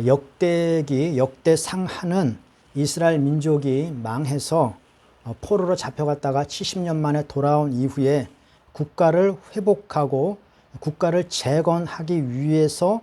역대기, 역대상하는 이스라엘 민족이 망해서 포로로 잡혀갔다가 70년 만에 돌아온 이후에 국가를 회복하고 국가를 재건하기 위해서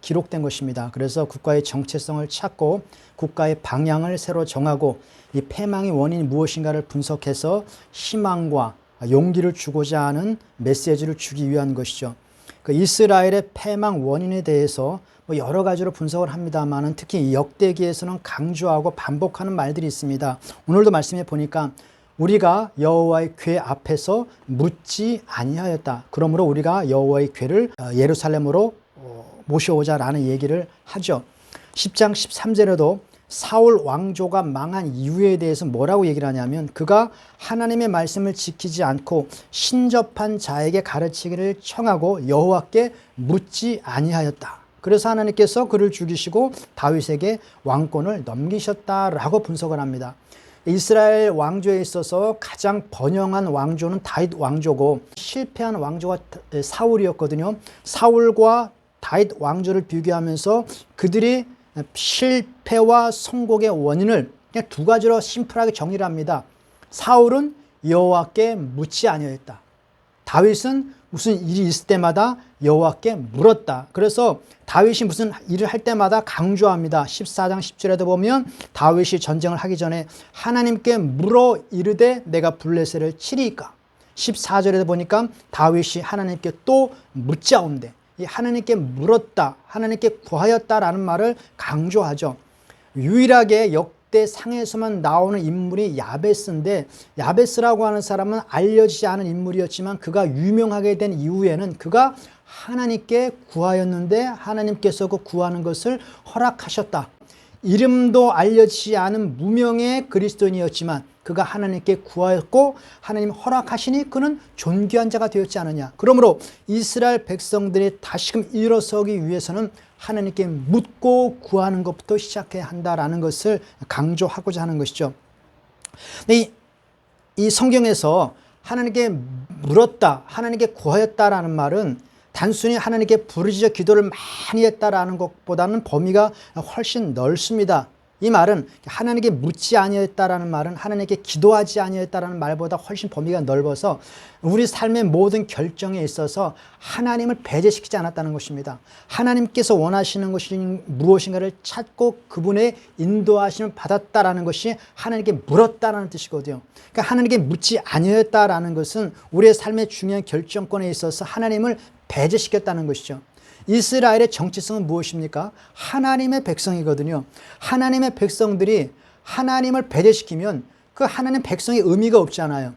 기록된 것입니다. 그래서 국가의 정체성을 찾고 국가의 방향을 새로 정하고 이 패망의 원인이 무엇인가를 분석해서 희망과 용기를 주고자 하는 메시지를 주기 위한 것이죠. 그 이스라엘의 패망 원인에 대해서 여러 가지로 분석을 합니다만 특히 역대기에서는 강조하고 반복하는 말들이 있습니다. 오늘도 말씀해 보니까 우리가 여호와의 궤 앞에서 묻지 아니하였다. 그러므로 우리가 여호와의 궤를 예루살렘으로 모셔오자 라는 얘기를 하죠. 10장 13절에도 사울 왕조가 망한 이유에 대해서 뭐라고 얘기를 하냐면 그가 하나님의 말씀을 지키지 않고 신접한 자에게 가르치기를 청하고 여호와께 묻지 아니하였다. 그래서 하나님께서 그를 죽이시고 다윗에게 왕권을 넘기셨다라고 분석을 합니다. 이스라엘 왕조에 있어서 가장 번영한 왕조는 다윗 왕조고 실패한 왕조가 사울이었거든요. 사울과 다윗 왕조를 비교하면서 그들이 실패와 성공의 원인을 그냥 두 가지로 심플하게 정리를 합니다. 사울은 여호와께 묻지 아니하였다. 다윗은 무슨 일이 있을 때마다 여호와께 물었다. 그래서 다윗이 무슨 일을 할 때마다 강조합니다. 14장 10절에도 보면 다윗이 전쟁을 하기 전에 하나님께 물어 이르되 내가 블레셋을 치리이까. 14절에도 보니까 다윗이 하나님께 또 묻자온대. 이 하나님께 물었다, 하나님께 구하였다라는 말을 강조하죠. 유일하게 역대상에서만 나오는 인물이 야베스인데 야베스라고 하는 사람은 알려지지 않은 인물이었지만 그가 유명하게 된 이후에는 그가 하나님께 구하였는데 하나님께서 그 구하는 것을 허락하셨다. 이름도 알려지지 않은 무명의 그리스도인이었지만 그가 하나님께 구하였고 하나님 허락하시니 그는 존귀한 자가 되었지 않느냐. 그러므로 이스라엘 백성들이 다시금 일어서기 위해서는 하나님께 묻고 구하는 것부터 시작해야 한다라는 것을 강조하고자 하는 것이죠. 근데 이 성경에서 하나님께 물었다, 하나님께 구하였다라는 말은 단순히 하나님께 부르짖어 기도를 많이 했다라는 것보다는 범위가 훨씬 넓습니다. 이 말은 하나님께 묻지 아니했다라는 말은 하나님께 기도하지 아니했다라는 말보다 훨씬 범위가 넓어서 우리 삶의 모든 결정에 있어서 하나님을 배제시키지 않았다는 것입니다. 하나님께서 원하시는 것이 무엇인가를 찾고 그분의 인도하심을 받았다라는 것이 하나님께 물었다라는 뜻이거든요. 그러니까 하나님께 묻지 아니했다라는 것은 우리의 삶의 중요한 결정권에 있어서 하나님을 배제시켰다는 것이죠. 이스라엘의 정체성은 무엇입니까? 하나님의 백성이거든요. 하나님의 백성들이 하나님을 배제시키면 그 하나님 백성의 의미가 없잖아요.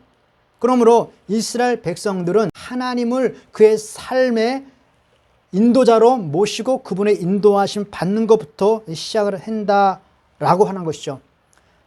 그러므로 이스라엘 백성들은 하나님을 그의 삶의 인도자로 모시고 그분의 인도하심 받는 것부터 시작을 한다라고 하는 것이죠.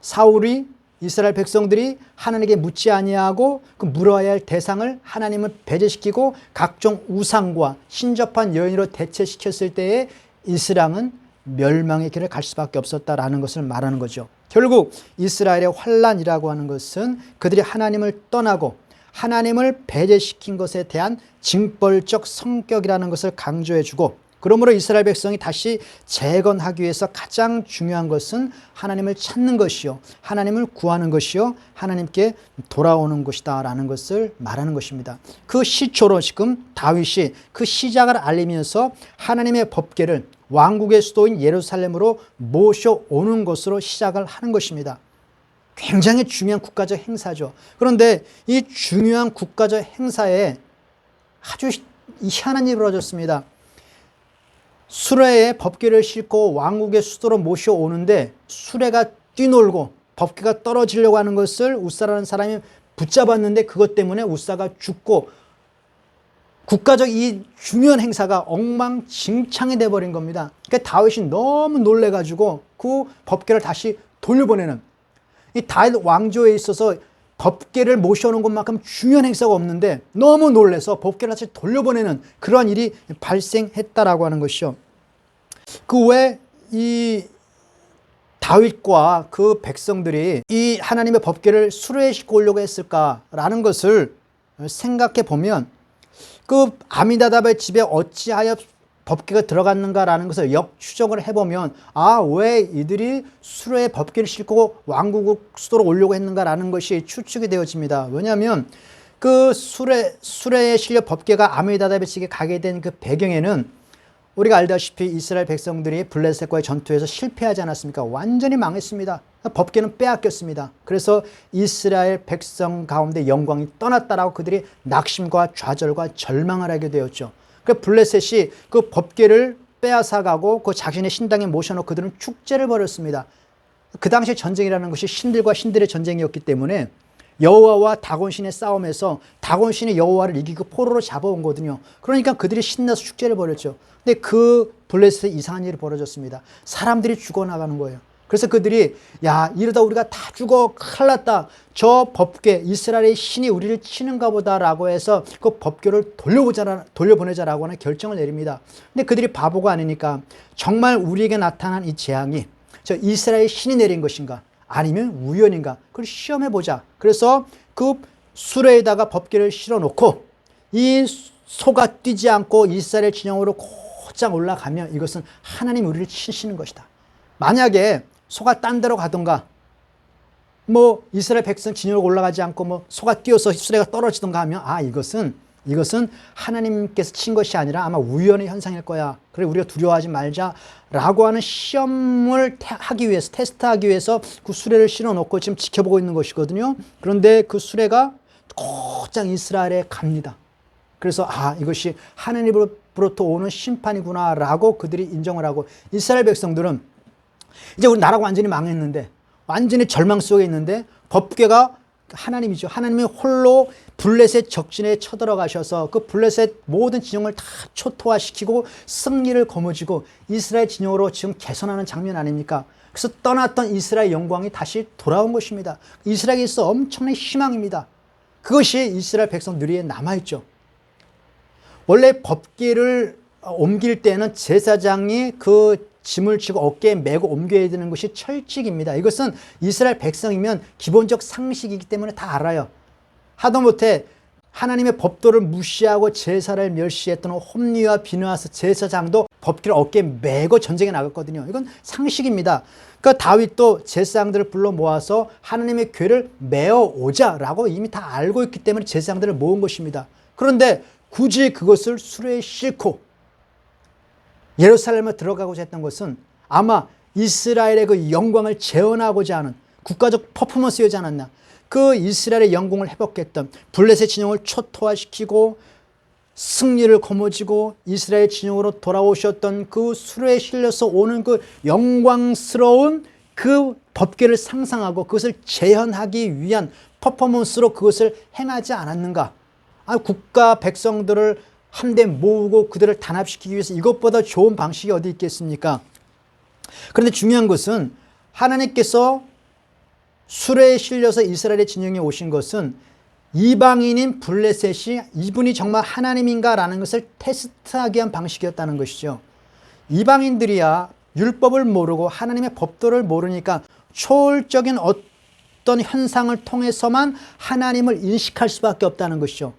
사울이 이스라엘 백성들이 하나님께 묻지 아니하고 그 물어야 할 대상을 하나님을 배제시키고 각종 우상과 신접한 여인으로 대체시켰을 때에 이스라엘은 멸망의 길을 갈 수밖에 없었다라는 것을 말하는 거죠. 결국 이스라엘의 환란이라고 하는 것은 그들이 하나님을 떠나고 하나님을 배제시킨 것에 대한 징벌적 성격이라는 것을 강조해주고 그러므로 이스라엘 백성이 다시 재건하기 위해서 가장 중요한 것은 하나님을 찾는 것이요, 하나님을 구하는 것이요, 하나님께 돌아오는 것이다 라는 것을 말하는 것입니다. 그 시초로 지금 다윗이 그 시작을 알리면서 하나님의 법궤를 왕국의 수도인 예루살렘으로 모셔오는 것으로 시작을 하는 것입니다. 굉장히 중요한 국가적 행사죠. 그런데 이 중요한 국가적 행사에 아주 희한한 일이 벌어졌습니다. 수레에 법궤를 싣고 왕국의 수도로 모셔오는데 수레가 뛰놀고 법궤가 떨어지려고 하는 것을 우사라는 사람이 붙잡았는데 그것 때문에 우사가 죽고 국가적 이 중요한 행사가 엉망진창이 돼버린 겁니다. 그러니까 다윗이 너무 놀래가지고 그 법궤를 다시 돌려보내는, 이 다윗 왕조에 있어서 법궤를 모셔오는 것만큼 중요한 행사가 없는데 너무 놀래서 법궤를 다시 돌려보내는 그러한 일이 발생했다라고 하는 것이죠. 그 왜 이 다윗과 그 백성들이 이 하나님의 법궤를 수레에 싣고 오려고 했을까라는 것을 생각해 보면 그 아미나답의 집에 어찌하여 법궤가 들어갔는가라는 것을 역추적을 해보면 왜 이들이 수레에 법궤를 싣고 왕국 수도로 오려고 했는가라는 것이 추측이 되어집니다. 왜냐하면 그 수레에 실려 법궤가 아미다답에 가게 된 그 배경에는 우리가 알다시피 이스라엘 백성들이 블레셋과의 전투에서 실패하지 않았습니까? 완전히 망했습니다. 법궤는 빼앗겼습니다. 그래서 이스라엘 백성 가운데 영광이 떠났다라고 그들이 낙심과 좌절과 절망을 하게 되었죠. 그 블레셋이 그 법궤를 빼앗아가고 그 자신의 신당에 모셔놓고 그들은 축제를 벌였습니다. 그 당시 전쟁이라는 것이 신들과 신들의 전쟁이었기 때문에 여호와와 다곤신의 싸움에서 다곤신이 여호와를 이기고 포로로 잡아온 거거든요. 그러니까 그들이 신나서 축제를 벌였죠. 근데 그 블레셋에 이상한 일이 벌어졌습니다. 사람들이 죽어나가는 거예요. 그래서 그들이 이러다 우리가 다 죽어 큰일 났다. 저 법궤 이스라엘의 신이 우리를 치는가 보다라고 해서 그 법궤를 돌려보내자라고 하는 결정을 내립니다. 근데 그들이 바보가 아니니까 정말 우리에게 나타난 이 재앙이 저 이스라엘의 신이 내린 것인가 아니면 우연인가 그걸 시험해보자. 그래서 그 수레에다가 법궤를 실어놓고 이 소가 뛰지 않고 이스라엘 진영으로 곧장 올라가면 이것은 하나님 우리를 치시는 것이다. 만약에 소가 딴 데로 가던가 이스라엘 백성 진영으로 올라가지 않고 소가 뛰어서 수레가 떨어지던가 하면 이것은 하나님께서 친 것이 아니라 아마 우연의 현상일 거야. 그래 우리가 두려워하지 말자라고 하는 시험을 하기 위해서 테스트하기 위해서 그 수레를 실어놓고 지금 지켜보고 있는 것이거든요. 그런데 그 수레가 곧장 이스라엘에 갑니다. 그래서 이것이 하나님으로부터 오는 심판이구나라고 그들이 인정을 하고 이스라엘 백성들은 이제 우리 나라가 완전히 망했는데 완전히 절망 속에 있는데 법궤가 하나님이죠. 하나님이 홀로 블레셋 적진에 쳐들어가셔서 그 블레셋 모든 진영을 다 초토화시키고 승리를 거머쥐고 이스라엘 진영으로 지금 개선하는 장면 아닙니까? 그래서 떠났던 이스라엘 영광이 다시 돌아온 것입니다. 이스라엘에 있어 엄청난 희망입니다. 그것이 이스라엘 백성 뇌리에 남아있죠. 원래 법궤를 옮길 때는 제사장이 그 짐을 지고 어깨에 메고 옮겨야 되는 것이 철칙입니다. 이것은 이스라엘 백성이면 기본적 상식이기 때문에 다 알아요. 하다못해 하나님의 법도를 무시하고 제사를 멸시했던 홈리와 비느하스 제사장도 법궤를 어깨에 메고 전쟁에 나갔거든요. 이건 상식입니다. 그러니까 다윗도 제사장들을 불러 모아서 하나님의 궤를 메어 오자라고 이미 다 알고 있기 때문에 제사장들을 모은 것입니다. 그런데 굳이 그것을 수레에 싣고 예루살렘에 들어가고자 했던 것은 아마 이스라엘의 그 영광을 재현하고자 하는 국가적 퍼포먼스였지 않았나. 그 이스라엘의 영광을 회복했던 블레셋 진영을 초토화시키고 승리를 거머쥐고 이스라엘 진영으로 돌아오셨던 그 수레에 실려서 오는 그 영광스러운 그 법궤를 상상하고 그것을 재현하기 위한 퍼포먼스로 그것을 행하지 않았는가. 국가 백성들을 한데 모으고 그들을 단합시키기 위해서 이것보다 좋은 방식이 어디 있겠습니까? 그런데 중요한 것은 하나님께서 수레에 실려서 이스라엘의 진영에 오신 것은 이방인인 블레셋이 이분이 정말 하나님인가라는 것을 테스트하기 위한 방식이었다는 것이죠. 이방인들이야 율법을 모르고 하나님의 법도를 모르니까 초월적인 어떤 현상을 통해서만 하나님을 인식할 수밖에 없다는 것이죠.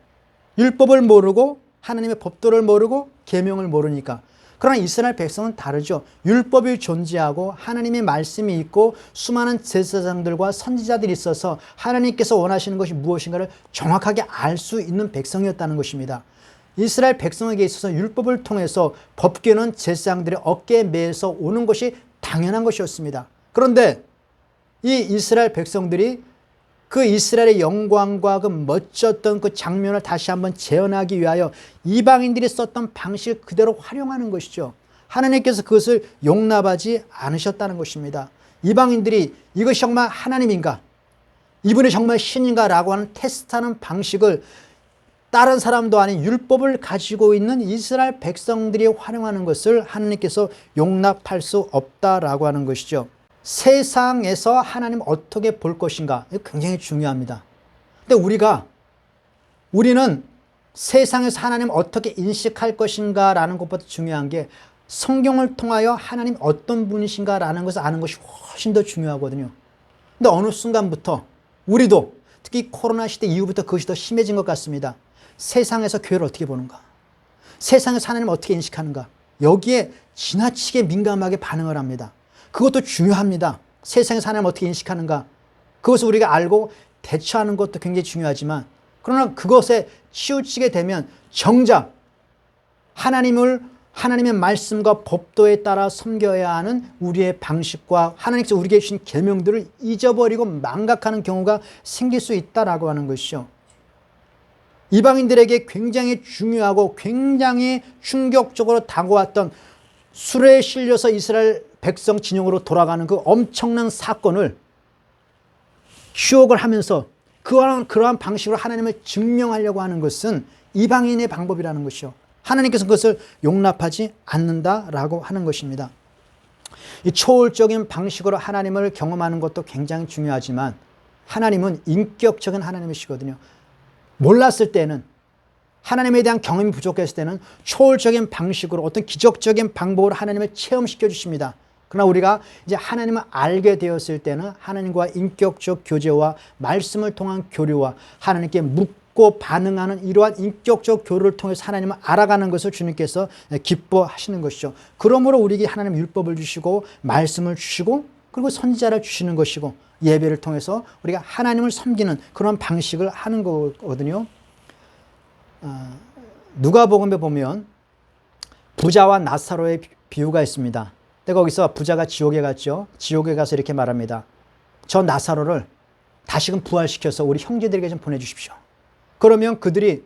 율법을 모르고 하나님의 법도를 모르고 계명을 모르니까. 그러나 이스라엘 백성은 다르죠. 율법이 존재하고 하나님의 말씀이 있고 수많은 제사장들과 선지자들이 있어서 하나님께서 원하시는 것이 무엇인가를 정확하게 알 수 있는 백성이었다는 것입니다. 이스라엘 백성에게 있어서 율법을 통해서 법궤는 제사장들의 어깨에 매서 오는 것이 당연한 것이었습니다. 그런데 이 이스라엘 백성들이 그 이스라엘의 영광과 그 멋졌던 그 장면을 다시 한번 재현하기 위하여 이방인들이 썼던 방식을 그대로 활용하는 것이죠. 하나님께서 그것을 용납하지 않으셨다는 것입니다. 이방인들이 이것이 정말 하나님인가? 이분이 정말 신인가? 라고 하는 테스트하는 방식을 다른 사람도 아닌 율법을 가지고 있는 이스라엘 백성들이 활용하는 것을 하나님께서 용납할 수 없다라고 하는 것이죠. 세상에서 하나님 어떻게 볼 것인가? 이거 굉장히 중요합니다. 근데 우리는 세상에서 하나님 어떻게 인식할 것인가 라는 것보다 중요한 게 성경을 통하여 하나님 어떤 분이신가 라는 것을 아는 것이 훨씬 더 중요하거든요. 근데 어느 순간부터 우리도 특히 코로나 시대 이후부터 그것이 더 심해진 것 같습니다. 세상에서 교회를 어떻게 보는가? 세상에서 하나님을 어떻게 인식하는가? 여기에 지나치게 민감하게 반응을 합니다. 그것도 중요합니다. 세상에서 하나님을 어떻게 인식하는가, 그것을 우리가 알고 대처하는 것도 굉장히 중요하지만, 그러나 그것에 치우치게 되면 정작 하나님의 말씀과 법도에 따라 섬겨야 하는 우리의 방식과 하나님께서 우리에게 주신 계명들을 잊어버리고 망각하는 경우가 생길 수 있다라고 하는 것이죠. 이방인들에게 굉장히 중요하고 굉장히 충격적으로 다가왔던 수레에 실려서 이스라엘 백성 진영으로 돌아가는 그 엄청난 사건을 추억을 하면서 그러한 방식으로 하나님을 증명하려고 하는 것은 이방인의 방법이라는 것이요. 하나님께서 그것을 용납하지 않는다라고 하는 것입니다. 이 초월적인 방식으로 하나님을 경험하는 것도 굉장히 중요하지만 하나님은 인격적인 하나님이시거든요. 몰랐을 때는, 하나님에 대한 경험이 부족했을 때는 초월적인 방식으로 어떤 기적적인 방법으로 하나님을 체험시켜 주십니다. 그러나 우리가 이제 하나님을 알게 되었을 때는 하나님과 인격적 교제와 말씀을 통한 교류와 하나님께 묻고 반응하는 이러한 인격적 교류를 통해서 하나님을 알아가는 것을 주님께서 기뻐하시는 것이죠. 그러므로 우리에게 하나님 율법을 주시고 말씀을 주시고 그리고 선지자를 주시는 것이고 예배를 통해서 우리가 하나님을 섬기는 그런 방식을 하는 거거든요. 누가복음에 보면 부자와 나사로의 비유가 있습니다. 근데 거기서 부자가 지옥에 갔죠. 지옥에 가서 이렇게 말합니다. 저 나사로를 다시금 부활시켜서 우리 형제들에게 좀 보내주십시오. 그러면 그들이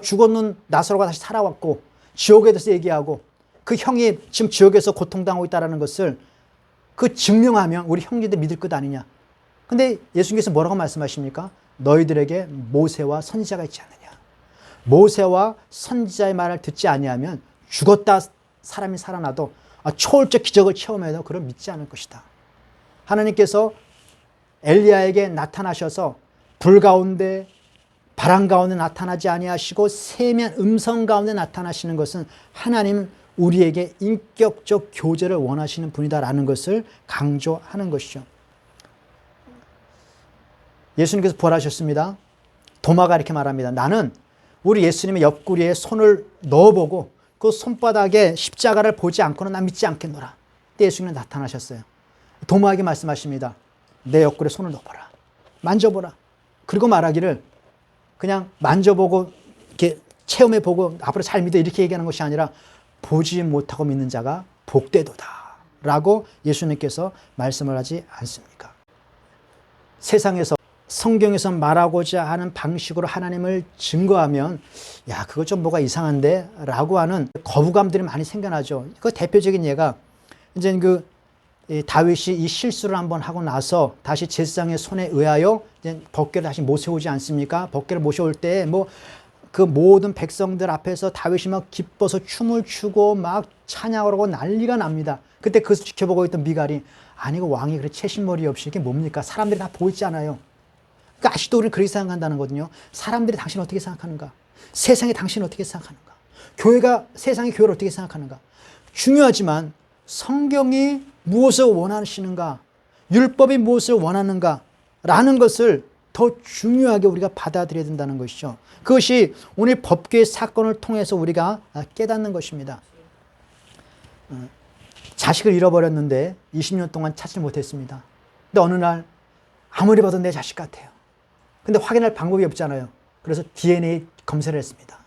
죽었는 나사로가 다시 살아왔고 지옥에 대해서 얘기하고 그 형이 지금 지옥에서 고통당하고 있다는 것을 그 증명하면 우리 형제들 믿을 것 아니냐. 근데 예수님께서 뭐라고 말씀하십니까? 너희들에게 모세와 선지자가 있지 않느냐. 모세와 선지자의 말을 듣지 아니하면 죽었다 사람이 살아나도 초월적 기적을 체험해도 그걸 믿지 않을 것이다. 하나님께서 엘리야에게 나타나셔서 불 가운데 바람 가운데 나타나지 아니하시고 세미한 음성 가운데 나타나시는 것은 하나님 우리에게 인격적 교제를 원하시는 분이다라는 것을 강조하는 것이죠. 예수님께서 부활하셨습니다. 도마가 이렇게 말합니다. 나는 우리 예수님의 옆구리에 손을 넣어보고 그 손바닥에 십자가를 보지 않고는 난 믿지 않겠노라. 그때 예수님은 나타나셨어요. 도마에게 말씀하십니다. 내 옆구리에 손을 넣어보라. 만져보라. 그리고 말하기를 그냥 만져보고 이렇게 체험해보고 앞으로 잘 믿어 이렇게 얘기하는 것이 아니라 보지 못하고 믿는 자가 복되도다 라고 예수님께서 말씀을 하지 않습니까? 세상에서 성경에서 말하고자 하는 방식으로 하나님을 증거하면 야 그거 좀 뭐가 이상한데 라고 하는 거부감들이 많이 생겨나죠. 그 대표적인 예가 이제 그 다윗이 이 실수를 한번 하고 나서 다시 제사장의 손에 의하여 이제 법궤를 다시 모셔오지 않습니까? 법궤를 모셔올 때 뭐 그 모든 백성들 앞에서 다윗이 막 기뻐서 춤을 추고 막 찬양을 하고 난리가 납니다. 그때 그것을 지켜보고 있던 미갈이 아니 그 왕이 그래 채신머리 없이 이게 뭡니까? 사람들이 다 보고 있잖아요. 그러니까 아직도 우리는 그렇게 생각한다는 거거든요. 사람들이 당신을 어떻게 생각하는가? 세상이 당신을 어떻게 생각하는가? 교회가 세상의 교회를 어떻게 생각하는가? 중요하지만 성경이 무엇을 원하시는가? 율법이 무엇을 원하는가? 라는 것을 더 중요하게 우리가 받아들여야 된다는 것이죠. 그것이 오늘 법궤의 사건을 통해서 우리가 깨닫는 것입니다. 자식을 잃어버렸는데 20년 동안 찾지 못했습니다. 근데 어느 날 아무리 봐도 내 자식 같아요. 근데 확인할 방법이 없잖아요. 그래서 DNA 검사를 했습니다.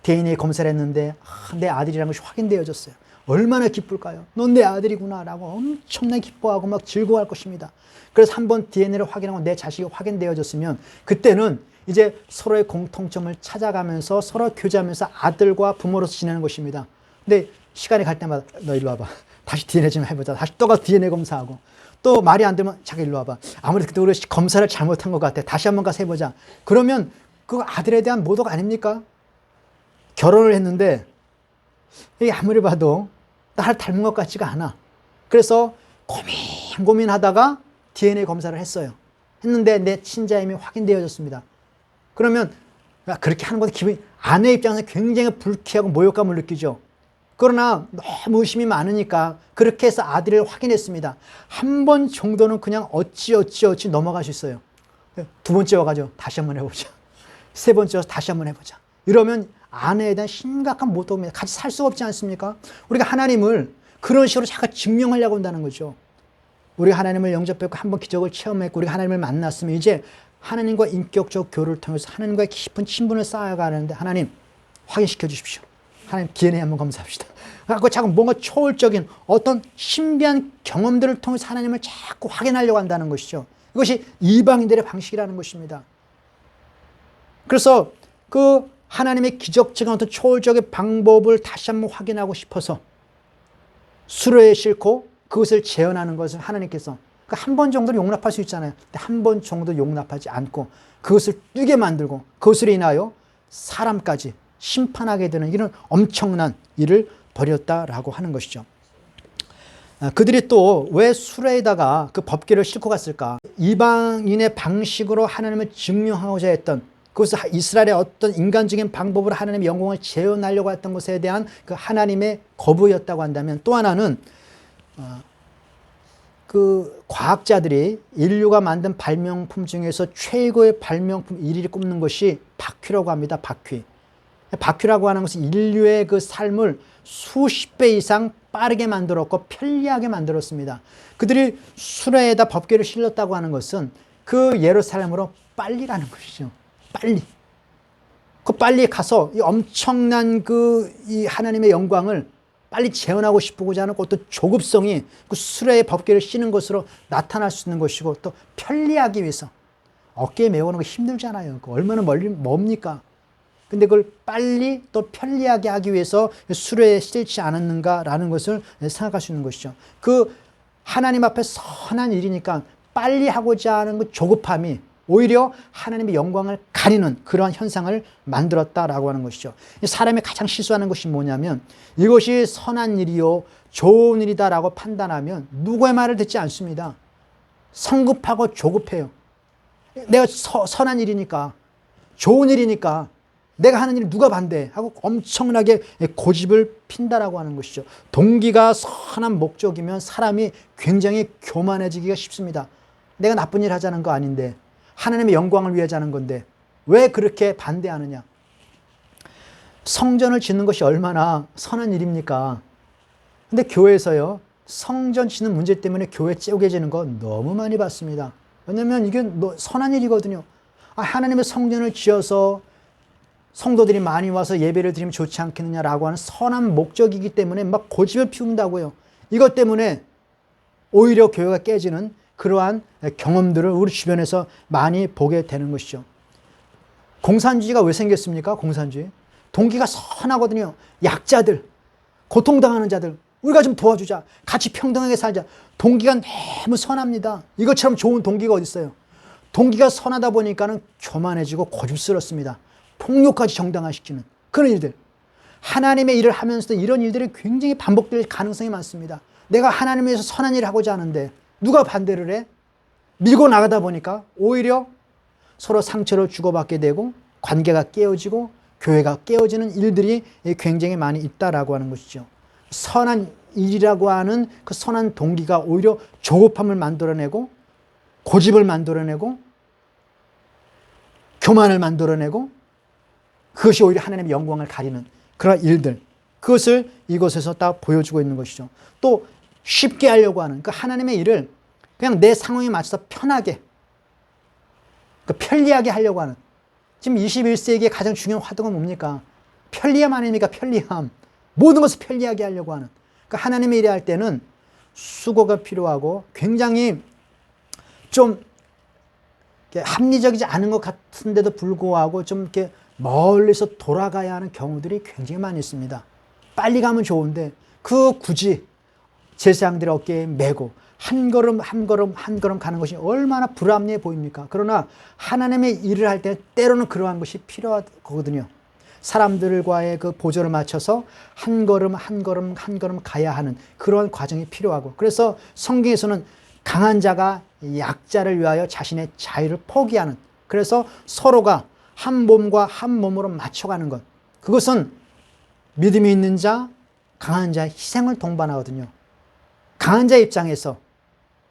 DNA 검사를 했는데 내 아들이라는 것이 확인되어졌어요. 얼마나 기쁠까요? 넌 내 아들이구나 라고 엄청나게 기뻐하고 막 즐거워할 것입니다. 그래서 한번 DNA를 확인하고 내 자식이 확인되어졌으면 그때는 이제 서로의 공통점을 찾아가면서 서로 교제하면서 아들과 부모로서 지내는 것입니다. 근데 시간이 갈 때마다 너 일로 와봐. 다시 DNA 좀 해보자. 다시 또 가서 DNA 검사하고 또 말이 안 되면 자기 일로 와봐. 아무래도 그때 우리 검사를 잘못한 것 같아. 다시 한번 가서 해보자. 그러면 그 아들에 대한 모독 아닙니까? 결혼을 했는데 이게 아무리 봐도 나를 닮은 것 같지가 않아. 그래서 고민하다가 DNA 검사를 했어요. 했는데 내 친자임이 확인되어졌습니다. 그러면 그렇게 하는 것도 기분이 아내 입장에서 굉장히 불쾌하고 모욕감을 느끼죠. 그러나 너무 의심이 많으니까 그렇게 해서 아들을 확인했습니다. 한 번 정도는 그냥 어찌 넘어갈 수 있어요. 두 번째 와가지고 다시 한번 해보자. 세 번째 와서 다시 한번 해보자. 이러면 아내에 대한 심각한 모독입니다. 같이 살 수가 없지 않습니까? 우리가 하나님을 그런 식으로 자꾸 증명하려고 한다는 거죠. 우리가 하나님을 영접했고 한번 기적을 체험했고 우리가 하나님을 만났으면 이제 하나님과 인격적 교류를 통해서 하나님과의 깊은 친분을 쌓아가는데 하나님 확인시켜 주십시오. 하나님 DNA 한번 검사합시다. 그래서 자꾸 뭔가 초월적인 어떤 신비한 경험들을 통해서 하나님을 자꾸 확인하려고 한다는 것이죠. 이것이 이방인들의 방식이라는 것입니다. 그래서 그 하나님의 기적적인 어떤 초월적인 방법을 다시 한번 확인하고 싶어서 수레에 싣고 그것을 재현하는 것을 하나님께서 한 번 정도는 용납할 수 있잖아요. 근데 한 번 정도 용납하지 않고 그것을 뛰게 만들고 그것으로 인하여 사람까지 심판하게 되는 이런 엄청난 일을 벌였다라고 하는 것이죠. 그들이 또 왜 수레에다가 그 법궤를 싣고 갔을까? 이방인의 방식으로 하나님을 증명하고자 했던 그것을 이스라엘의 어떤 인간적인 방법으로 하나님의 영광을 재현하려고 했던 것에 대한 그 하나님의 거부였다고 한다면 또 하나는 그 과학자들이 인류가 만든 발명품 중에서 최고의 발명품 1위를 꼽는 것이 바퀴라고 합니다. 바퀴라고 하는 것은 인류의 그 삶을 수십 배 이상 빠르게 만들었고 편리하게 만들었습니다. 그들이 수레에다 법궤를 실렸다고 하는 것은 그 예루살렘으로 빨리라는 것이죠. 빨리 가서 이 엄청난 이 하나님의 영광을 빨리 재현하고 싶고자 하는 어떤 조급성이 그 수레의 법궤를 씌는 것으로 나타날 수 있는 것이고 또 편리하기 위해서 어깨에 메우는 거 힘들잖아요. 얼마나 멉니까? 근데 그걸 빨리 또 편리하게 하기 위해서 수레에 실지 않았는가라는 것을 생각할 수 있는 것이죠. 그 하나님 앞에 선한 일이니까 빨리 하고자 하는 그 조급함이 오히려 하나님의 영광을 가리는 그러한 현상을 만들었다라고 하는 것이죠. 사람이 가장 실수하는 것이 뭐냐면 이것이 선한 일이요 좋은 일이다라고 판단하면 누구의 말을 듣지 않습니다. 성급하고 조급해요. 내가 선한 일이니까 좋은 일이니까 내가 하는 일을 누가 반대해 하고 엄청나게 고집을 핀다라고 하는 것이죠. 동기가 선한 목적이면 사람이 굉장히 교만해지기가 쉽습니다. 내가 나쁜 일 하자는 거 아닌데 하나님의 영광을 위해 하자는 건데 왜 그렇게 반대하느냐. 성전을 짓는 것이 얼마나 선한 일입니까? 근데 교회에서요 성전 짓는 문제 때문에 교회 쪼개지는 거 너무 많이 봤습니다. 왜냐하면 이게 선한 일이거든요. 하나님의 성전을 지어서 성도들이 많이 와서 예배를 드리면 좋지 않겠느냐라고 하는 선한 목적이기 때문에 막 고집을 피운다고요. 이것 때문에 오히려 교회가 깨지는 그러한 경험들을 우리 주변에서 많이 보게 되는 것이죠. 공산주의가 왜 생겼습니까? 공산주의. 동기가 선하거든요. 약자들, 고통당하는 자들, 우리가 좀 도와주자. 같이 평등하게 살자. 동기가 너무 선합니다. 이것처럼 좋은 동기가 어디 있어요? 동기가 선하다 보니까는 교만해지고 고집스럽습니다. 폭력까지 정당화시키는 그런 일들. 하나님의 일을 하면서도 이런 일들이 굉장히 반복될 가능성이 많습니다. 내가 하나님을 위해서 선한 일을 하고자 하는데 누가 반대를 해? 밀고 나가다 보니까 오히려 서로 상처를 주고받게 되고 관계가 깨어지고 교회가 깨어지는 일들이 굉장히 많이 있다라고 하는 것이죠. 선한 일이라고 하는 그 선한 동기가 오히려 조급함을 만들어내고 고집을 만들어내고 교만을 만들어내고 그것이 오히려 하나님의 영광을 가리는 그런 일들, 그것을 이곳에서 딱 보여주고 있는 것이죠. 또 쉽게 하려고 하는 그 하나님의 일을 그냥 내 상황에 맞춰서 편하게, 편리하게 하려고 하는, 지금 21세기의 가장 중요한 화두가 뭡니까? 편리함 아닙니까? 편리함. 모든 것을 편리하게 하려고 하는. 하나님의 일을 할 때는 수고가 필요하고 굉장히 좀 합리적이지 않은 것 같은데도 불구하고 좀 이렇게 멀리서 돌아가야 하는 경우들이 굉장히 많이 있습니다. 빨리 가면 좋은데 굳이 제사장들의 어깨에 메고 한 걸음 한 걸음 한 걸음 가는 것이 얼마나 불합리해 보입니까? 그러나 하나님의 일을 할 때 때로는 그러한 것이 필요하거든요. 사람들과의 그 보조를 맞춰서 한 걸음 한 걸음 한 걸음 가야 하는 그런 과정이 필요하고, 그래서 성경에서는 강한 자가 약자를 위하여 자신의 자유를 포기하는, 그래서 서로가 한 몸과 한 몸으로 맞춰가는 것, 그것은 믿음이 있는 자, 강한 자의 희생을 동반하거든요. 강한 자의 입장에서,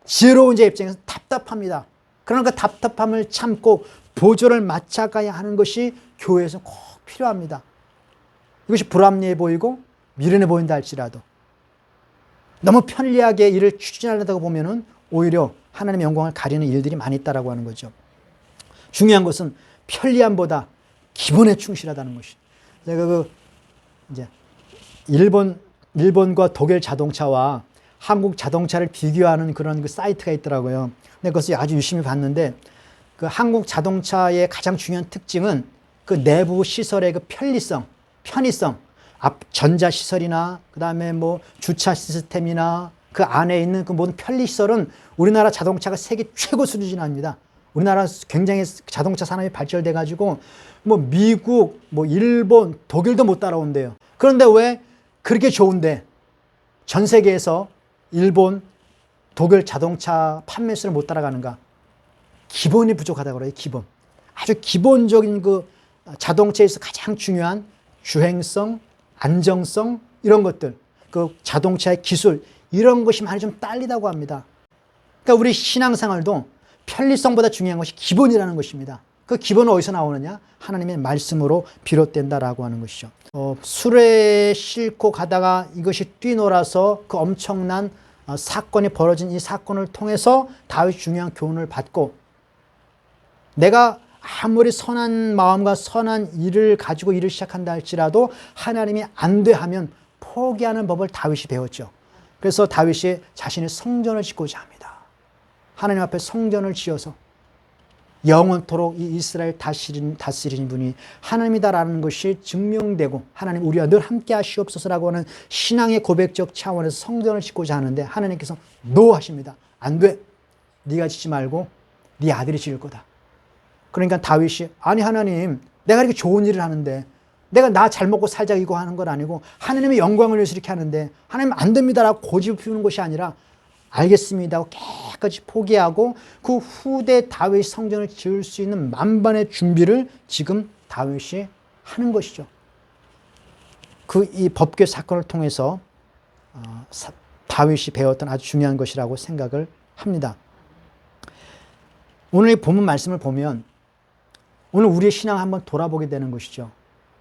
지혜로운 자의 입장에서 답답합니다. 그러나 그 답답함을 참고 보조를 맞춰가야 하는 것이 교회에서 꼭 필요합니다. 이것이 불합리해 보이고 미련해 보인다 할지라도 너무 편리하게 일을 추진하려다가 보면은 오히려 하나님의 영광을 가리는 일들이 많이 있다라고 하는 거죠. 중요한 것은 편리함보다 기본에 충실하다는 것이. 제가 이제 일본과 독일 자동차와 한국 자동차를 비교하는 그런 그 사이트가 있더라고요. 근데 그것을 아주 유심히 봤는데 그 한국 자동차의 가장 중요한 특징은 그 내부 시설의 그 편의성, 앞 전자 시설이나 그다음에 뭐 주차 시스템이나 그 안에 있는 그 모든 편리 시설은 우리나라 자동차가 세계 최고 수준입니다. 우리나라 굉장히 자동차 산업이 발전돼 가지고 뭐 미국, 뭐 일본, 독일도 못 따라온대요. 그런데 왜 그렇게 좋은데 전 세계에서 일본, 독일 자동차 판매 수를 못 따라가는가? 기본이 부족하다고 그래요. 기본. 아주 기본적인 그 자동차에서 가장 중요한 주행성, 안정성 이런 것들, 그 자동차의 기술 이런 것이 많이 좀 딸리다고 합니다. 그러니까 우리 신앙생활도 편리성보다 중요한 것이 기본이라는 것입니다. 그 기본은 어디서 나오느냐? 하나님의 말씀으로 비롯된다라고 하는 것이죠. 수레에 싣고 가다가 이것이 뛰놀아서 그 엄청난 사건이 벌어진 이 사건을 통해서 다윗이 중요한 교훈을 받고 내가 아무리 선한 마음과 선한 일을 가지고 일을 시작한다 할지라도 하나님이 안 돼 하면 포기하는 법을 다윗이 배웠죠. 그래서 다윗이 자신의 성전을 짓고자 합니다. 하나님 앞에 성전을 지어서 영원토록 이 이스라엘 다스리는 분이 하나님이다라는 것이 증명되고 하나님 우리와 늘 함께 하시옵소서라고 하는 신앙의 고백적 차원에서 성전을 짓고자 하는데 하나님께서 노 하십니다. 안 돼. 네가 짓지 말고 네 아들이 지을 거다. 그러니까 다윗이 아니 하나님 내가 이렇게 좋은 일을 하는데 내가 나 잘 먹고 살자 이거 하는 건 아니고 하나님의 영광을 위해서 이렇게 하는데 하나님 안 됩니다라고 고집을 피우는 것이 아니라 알겠습니다 하고 깨끗이 포기하고 그 후대 다윗 성전을 지을 수 있는 만반의 준비를 지금 다윗이 하는 것이죠. 이 법궤 사건을 통해서 다윗이 배웠던 아주 중요한 것이라고 생각을 합니다. 오늘 이 본문 말씀을 보면 오늘 우리의 신앙을 한번 돌아보게 되는 것이죠.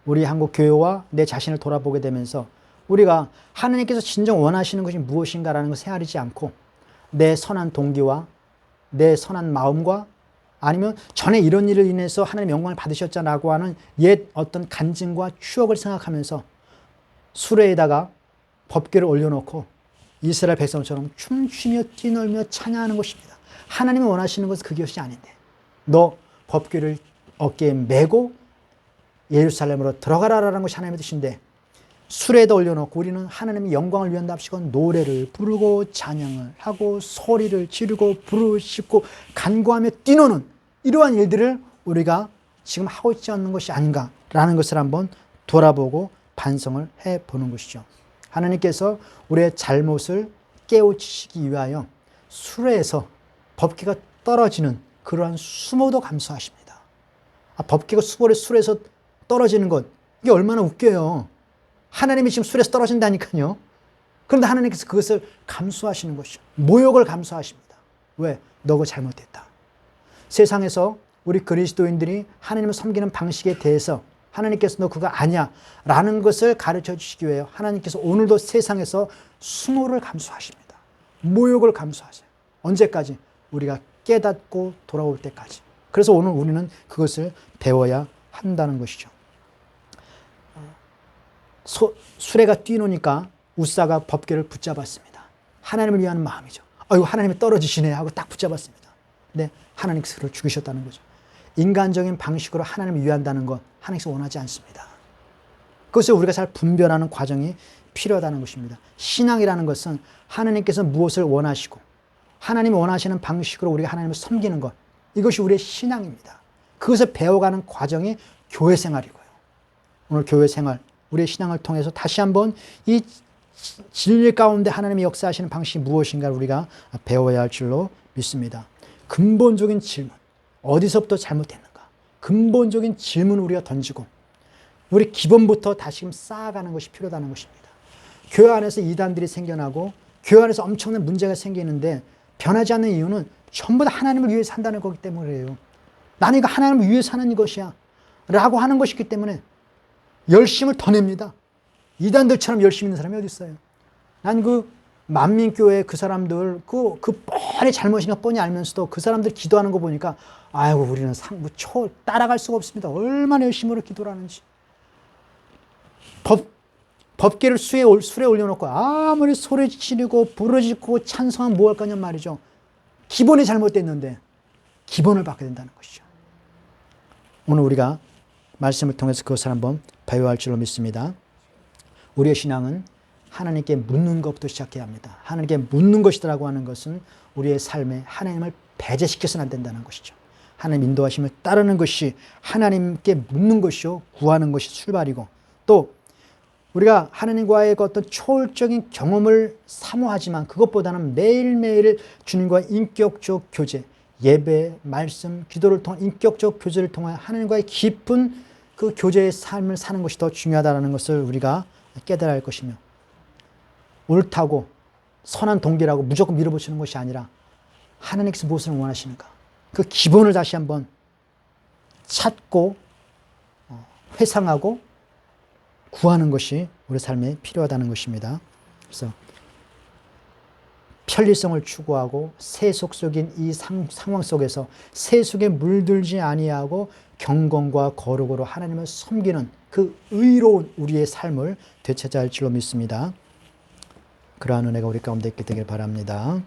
우리 한국 교회와 내 자신을 돌아보게 되면서 우리가 하나님께서 진정 원하시는 것이 무엇인가라는 것을 헤아리지 않고 내 선한 동기와 내 선한 마음과 아니면 전에 이런 일을 인해서 하나님 영광을 받으셨잖아라고 하는 옛 어떤 간증과 추억을 생각하면서 수레에다가 법궤를 올려놓고 이스라엘 백성처럼 춤추며 뛰놀며 찬양하는 것입니다. 하나님이 원하시는 것은 그것이 아닌데 너 법궤를 어깨에 메고 예루살렘으로 들어가라라는 것이 하나님의 뜻인데 수레에다 올려놓고 우리는 하나님의 영광을 위한답시고 노래를 부르고 찬양을 하고 소리를 지르고 부르짖고 간구하며 뛰노는 이러한 일들을 우리가 지금 하고 있지 않는 것이 아닌가라는 것을 한번 돌아보고 반성을 해보는 것이죠. 하나님께서 우리의 잘못을 깨우치시기 위하여 수레에서 법궤가 떨어지는 그러한 수모도 감수하십니다. 법궤가 수레에서 떨어지는 것 이게 얼마나 웃겨요. 하나님이 지금 수레에서 떨어진다니까요. 그런데 하나님께서 그것을 감수하시는 것이죠. 모욕을 감수하십니다. 왜? 너가 잘못했다. 세상에서 우리 그리스도인들이 하나님을 섬기는 방식에 대해서 하나님께서 너 그거 아니야 라는 것을 가르쳐 주시기 위해 하나님께서 오늘도 세상에서 수모를 감수하십니다. 모욕을 감수하세요. 언제까지? 우리가 깨닫고 돌아올 때까지. 그래서 오늘 우리는 그것을 배워야 한다는 것이죠. 수레가 뛰노니까 우사가 법궤를 붙잡았습니다. 하나님을 위한 마음이죠. 아이고 하나님이 떨어지시네 하고 딱 붙잡았습니다. 근데 하나님께서 그를 죽이셨다는 거죠. 인간적인 방식으로 하나님을 위한다는 것 하나님께서 원하지 않습니다. 그것을 우리가 잘 분별하는 과정이 필요하다는 것입니다. 신앙이라는 것은 하나님께서 무엇을 원하시고 하나님이 원하시는 방식으로 우리가 하나님을 섬기는 것 이것이 우리의 신앙입니다. 그것을 배워가는 과정이 교회 생활이고요. 오늘 교회 생활 우리의 신앙을 통해서 다시 한번 이 진리 가운데 하나님이 역사하시는 방식이 무엇인가를 우리가 배워야 할 줄로 믿습니다. 근본적인 질문, 어디서부터 잘못했는가? 근본적인 질문을 우리가 던지고 우리 기본부터 다시금 쌓아가는 것이 필요하다는 것입니다. 교회 안에서 이단들이 생겨나고 교회 안에서 엄청난 문제가 생기는데 변하지 않는 이유는 전부 다 하나님을 위해서 산다는 거기 때문에 그래요. 나는 이거 하나님을 위해서 사는 것이야 라고 하는 것이기 때문에 열심을 더 냅니다. 이단들처럼 열심히 있는 사람이 어디 있어요? 난 그 만민교회 그 사람들 그 뻔히 잘못인 거 뻔히 알면서도 그 사람들 기도하는 거 보니까 아이고 우리는 따라갈 수가 없습니다. 얼마나 열심히 기도를 하는지. 법계를 술에 올려놓고 아무리 소리 지르고 부르짖고 찬송하면 뭐 할 거냐 말이죠. 기본이 잘못됐는데 기본을 받게 된다는 것이죠. 오늘 우리가 말씀을 통해서 그것을 한번 배워야 할 줄로 믿습니다. 우리의 신앙은 하나님께 묻는 것부터 시작해야 합니다. 하나님께 묻는 것이라고 하는 것은 우리의 삶에 하나님을 배제시켜서는 안 된다는 것이죠. 하나님 인도하심을 따르는 것이 하나님께 묻는 것이요 구하는 것이 출발이고, 또 우리가 하나님과의 어떤 초월적인 경험을 사모하지만 그것보다는 매일매일 주님과 인격적 교제, 예배, 말씀, 기도를 통한 인격적 교제를 통해 하나님과의 깊은 그 교제의 삶을 사는 것이 더 중요하다는 것을 우리가 깨달아야 할 것이며, 옳다고 선한 동기라고 무조건 밀어붙이는 것이 아니라 하나님께서 무엇을 원하시는가, 그 기본을 다시 한번 찾고 회상하고 구하는 것이 우리 삶에 필요하다는 것입니다. 그래서 편리성을 추구하고 세속 속인 이 상황 속에서 세속에 물들지 아니하고 경건과 거룩으로 하나님을 섬기는 그 의로운 우리의 삶을 되찾아야 할 줄로 믿습니다. 그러한 은혜가 우리 가운데 있게 되길 바랍니다.